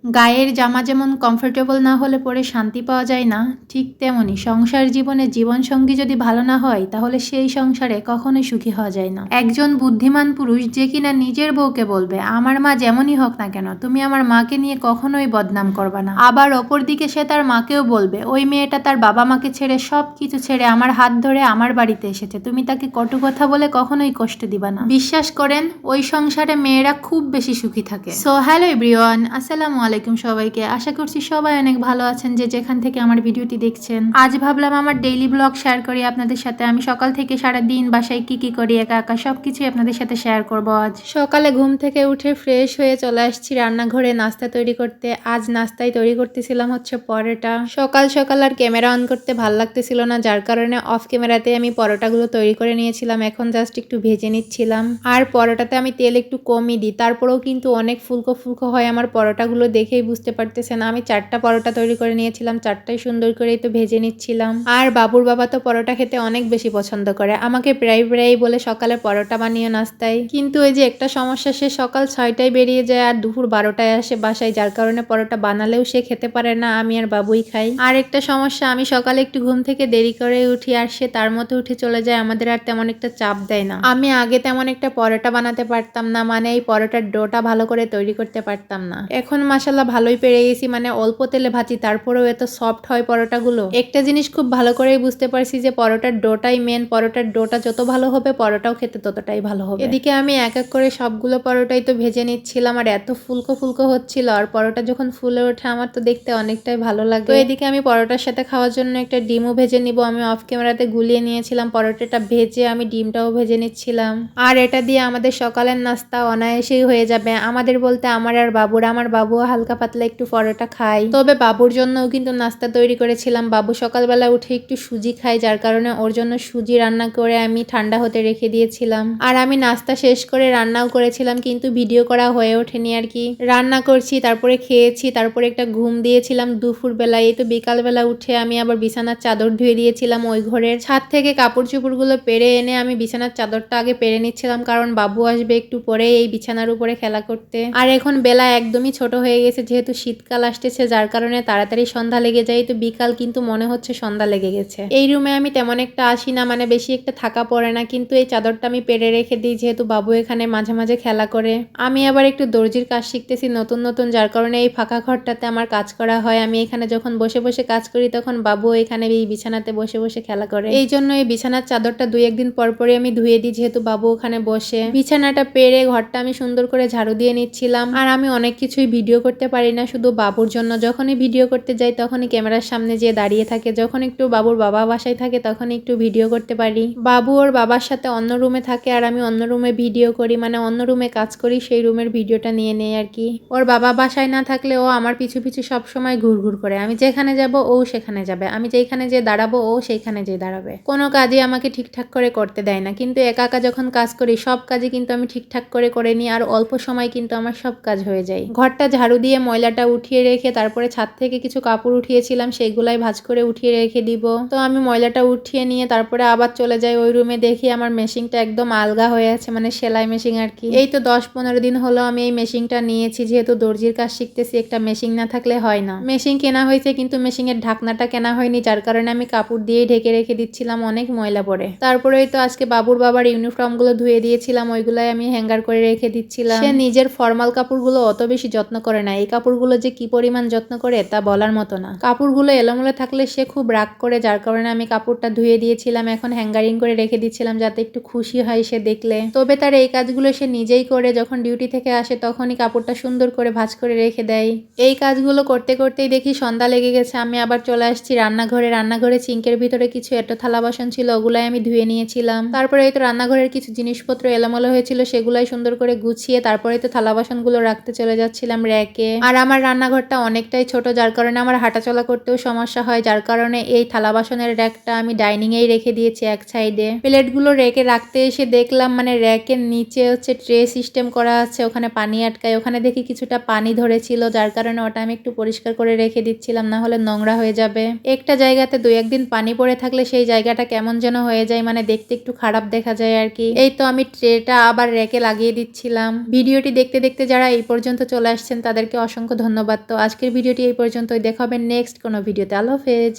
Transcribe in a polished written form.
গায়ের জামা যেমন কমফোর্টেবল না হলে পরে শান্তি পাওয়া যায় না, ঠিক তেমনি সংসার জীবনে জীবনসঙ্গী যদি ভালো না হয় তাহলে সেই সংসারে কখনোই সুখী হওয়া যায় না। একজন বুদ্ধিমান পুরুষ যে কিনা নিজের বউকে বলবে, আমার মা যেমনই হোক না কেন তুমি আমার মাকে নিয়ে কখনোই বদনাম করবা না, আবার অপরদিকে সে তার মাকেও বলবে ওই মেয়েটা তার বাবা মাকে ছেড়ে সব কিছু ছেড়ে আমার হাত ধরে আমার বাড়িতে এসেছে, তুমি তাকে কটু কথা বলে কখনোই কষ্ট দিবা না। বিশ্বাস করেন ওই সংসারে মেয়েরা খুব বেশি সুখী থাকে। সো হ্যালো এভরিওয়ান, আসসালামু আলাইকুম সবাইকে। আশা করছি সবাই অনেক ভালো আছেন যে যেখান থেকে আমার ভিডিওটি দেখছেন। আজ ভাবলাম আমার ডেইলি ব্লগ শেয়ার করি আপনাদের সাথে। আমি সকাল থেকে সারা দিন বাসায় কি করি একা একা সবকিছুই আপনাদের সাথে শেয়ার করব। আজ সকালে ঘুম থেকে উঠে ফ্রেশ হয়ে চলে আসছি রান্নাঘরে নাস্তা তৈরি করতে। আজ নাস্তায় তৈরি করতেছিলাম হচ্ছে পরোটা। সকাল সকাল আর ক্যামেরা অন করতে ভাল লাগতেছিল না, যার কারণে অফ ক্যামেরাতে আমি পরোটাগুলো তৈরি করে নিয়েছিলাম। এখন জাস্ট একটু ভেজে নিচ্ছিলাম। আর পরোটাতে আমি তেল একটু কমই দিই, তারপরেও কিন্তু অনেক ফুলকো ফুলকো হয় আমার পরোটাগুলো, দেখেই বুঝতে পারতেছেন। আমি 4টা পরোটা তৈরি করে নিয়েছিলাম, 4টাই সুন্দর করেই তো ভেজে নিচ্ছিলাম। আর বাবুর বাবা তো পরোটা খেতে অনেক বেশি পছন্দ করে, আমাকে প্রায় বলে সকালে পরোটা বানিয়ে নাস্তায়। কিন্তু ওই যে একটা সমস্যা, সে সকাল 6টায় বেরিয়ে যায় আর দুপুর 12টায় আসে বাসায়, যার কারণে পরোটা বানালেও সে খেতে পারে না, আমি আর বাবুই খাই। আর একটা সমস্যা, আমি সকালে একটু ঘুম থেকে দেরি করে উঠি আর সে তার মতো উঠে চলে যায়, আমাদের আর তেমন একটা চাপ দেয় না। আমি আগে তেমন একটা পরোটা বানাতে পারতাম না, মানে এই পরোটার ডোটা ভালো করে তৈরি করতে পারতাম না। এখন মাশাআল্লাহ ভালোই পেরে গেছি, মানে অল্প তেলে ভাজি তারপরেও এত সফট হয় পরোটাগুলো। একটা জিনিস খুব ভালো করেই বুঝতে পারছি যে পরোটার ডোটাই মেন, পরোটার ডোটা যত ভালো হবে পরোটাও খেতে ততটাই ভালো হবে। এদিকে আমি এক এক করে সবগুলো পরোটাই তো ভেজে নিচ্ছিলাম আর এত ফুলকো ফুলকো হচ্ছিল, আর পরোটা যখন ফুলে ওঠে আমার তো দেখতে অনেকটাই ভালো লাগে। তো এদিকে আমি পরোটার সাথে খাওয়ার জন্য একটা ডিমও ভেজে নিব। আমি অফ ক্যামেরাতে গুলিয়ে নিয়েছিলাম পরোটাটা ভেজে, আমি ডিমটাও ভেজে নিচ্ছিলাম। আর এটা দিয়ে আমাদের সকালের নাস্তা অনায়াসেই হয়ে যাবে। আমাদের বলতে আমার আর বাবুর, আমার বাবুও হালকা পাতলা একটু পরোটা খায়, তবে বাবুর জন্যও কিন্তু নাস্তা তৈরি করেছিলাম। বাবু সকালবেলা উঠে একটু সুজি খায়, যার কারণে ওর জন্য সুজি রান্না করে আমি ঠান্ডা হতে রেখে দিয়েছিলাম। আর আমি নাস্তা শেষ করে রান্নাও করেছিলাম, কিন্তু ভিডিও করা হয়ে ওঠেনি আর কি। রান্না করছি, তারপরে খেয়েছি, তারপরে একটা ঘুম দিয়েছিলাম দুপুরবেলা। এই তো বিকালবেলা উঠে আমি আবার বিছানার চাদর ধুয়ে দিয়েছিলাম ওই ঘরের। ছাদ থেকে কাপড় চোপড়গুলো পেরে এনে আমি বিছানার চাদরটা আগে পেরে নিচ্ছিলাম, কারণ বাবু আসবে একটু পরে এই বিছানার উপরে খেলা করতে। আর এখন বেলা একদমই ছোট হয়ে গেছে, যেহেতু শীতকাল আসতেছে, যার কারণে তাড়াতাড়ি সন্ধ্যা লেগে যায়। তো বিকাল কিন্তু মনে হচ্ছে সন্ধ্যা লেগে গেছে। এই রুমে আমি তেমন একটা আসি না, মানে বেশি একটা থাকা পড়ে না, কিন্তু এই চাদরটা আমি পেরে রেখে দিই, যেহেতু বাবু এখানে মাঝে মাঝে খেলা করে। আমি আবার একটু দর্জির কাজ শিখতেছি নতুন নতুন, যার কারণে এই ফাঁকা ঘরটাতে আমার কাজ করা হয়। আমি এখানে যখন বসে বসে কাজ করি তখন বাবু এখানে এই বিছানাতে বসে বসে খেলা করে, এই জন্য এই বিছানার চাদরটা 2-1 দিন পর পরে আমি ধুয়ে দিই, যেহেতু বাবু ওখানে বসে। বিছানাটা পেরে ঘরটা আমি সুন্দর করে ঝাড়ু দিয়ে নিচ্ছিলাম। আর আমি অনেক কিছুই ভিডিও করতে পারি না, শুধু বাবুর জন্য যখনই ভিডিও করতে যাই তখনই ক্যামেরার সামনে যেয়ে দাঁড়িয়ে থাকে, যখন একটু বাবুর বাবা বাসায় থাকে তখন একটু ভিডিও করতে পারি। বাবু ওর বাবার সাথে অন্য রুমে থাকে আর আমি অন্য রুমে ভিডিও করি, মানে অন্য রুমে কাজ করি, সেই রুমের ভিডিওটা নিয়ে নেই আর কি। ওর বাবা বাসায় না থাকলে ও আমার পিছু পিছু সবসময় ঘুরঘুর করে, আমি যেখানে যাব ও সেখানে যাবে, আমি যেখানে যে দাঁড়াবো ও সেইখানে যে দাঁড়াবে। কোনো কাজই আমাকে ঠিকঠাক করে করতে দেয় না, কিন্তু একা একা যখন কাজ করি সব কাজই কিন্তু আমি ঠিকঠাক করে নিই, আর অল্প সময় কিন্তু আমার সব কাজ হয়ে যায়। ঘরটা ঝাড়ু দিয়ে ময়লাটা উঠিয়ে রেখে তারপরে ছাদ থেকে কিছু কাপড় উঠিয়েছিলাম, সেইগুলাই ভাঁজ করে উঠিয়ে রেখে দিব। তো আমি ময়লাটা উঠিয়ে নিয়ে তারপরে আবার চলে যাই ওই রুমে, দেখি আমার মেশিনটা একদম আলগা হয়ে আছে, মানে সেলাই মেশিন আর কি। এই তো 10-15 দিন হলো আমি এই মেশিনটা নিয়েছি, যেহেতু দর্জির কাজ শিখতেছি, একটা মেশিন না থাকলে হয় না। মেশিন কেনা হয়েছে কিন্তু মেশিনের ঢাকনাটা কেনা হয়নি, যার কারণে আমি কাপড় দিয়ে ঢেকে রেখে দিচ্ছিলাম, অনেক ময়লা পড়ে। তারপরেই তো আজকে বাবুর বাবার ইউনিফর্মগুলো ধুয়ে দিয়েছিলাম, ওইগুলাই আমি হ্যাঙ্গার করে রেখে দিচ্ছিলাম। সে নিজের ফর্মাল কাপড়গুলো অত বেশি যত্ন করে না, এই কাপড়গুলো যে কি পরিমাণ যত্ন করে তা বলার মতো না। কাপড়গুলো এলোমেলো থাকলে সে খুব রাগ করে, যার কারণে আমি কাপড়টা ধুয়ে দিয়েছিলাম, এখন হ্যাঙ্গারিং করে রেখে দিচ্ছিলাম যাতে একটু খুশি হয় সে দেখলে। তবে তার এই কাজগুলো সে নিজেই করে, যখন ডিউটি থেকে আসে তখনই কাপড়টা সুন্দর করে ভাঁজ করে রেখে দেয়। এই কাজগুলো করতে করতেই দেখি সন্ধ্যা লেগে গেছে। আমি আবার চলে আসছি রান্নাঘরে সিঙ্কের ভিতরে কিছু এঁটো থালা বাসন ছিল, ওগুলাই আমি ধুয়ে নিয়েছিলাম। তারপরে এই তো রান্নাঘরের কিছু জিনিসপত্র এলোমেলো হয়েছিল, সেগুলাই সুন্দর করে গুছিয়ে তারপরে তো থালা বাসনগুলো রাখতে চলে যাচ্ছিলাম র্যাকে। আর আমার রান্নাঘরটা অনেকটাই ছোট, যার কারণে আমার হাঁটাচলা করতেও সমস্যা হয়, যার কারণে এই থালা বাসনের র্যাকটা আমি ডাইনিং এই রেখে দিয়েছি এক সাইডে। প্লেটগুলো র্যাকে রাখতে এসে দেখলাম মানে র্যাকের নিচে হচ্ছে ট্রে সিস্টেম করা আছে, ওখানে পানি আটকায়, ওখানে দেখি কিছুটা পানি ধরেছিল, যার কারণে ওটা আমি একটু পরিষ্কার করে রেখে দিচ্ছিলাম, না হলে নোংরা হয়ে যাবে। একটা জায়গাতে 2-1 দিন পানি পড়ে থাকলে সেই জায়গাটা কেমন যেন হয়ে যায়, মানে দেখতে একটু খারাপ দেখা যায় আর কি। এই তো আমি ট্রেটা আবার র্যাকে লাগিয়ে দিচ্ছিলাম। ভিডিওটি দেখতে দেখতে যারা এই পর্যন্ত চলে আসছেন তাদেরকে সবাইকে অসংখ্য ধন্যবাদ। তো আজকের ভিডিওটি এই পর্যন্তই, দেখা হবে নেক্সট কোনো ভিডিওতে। আল্লাহ হাফেজ।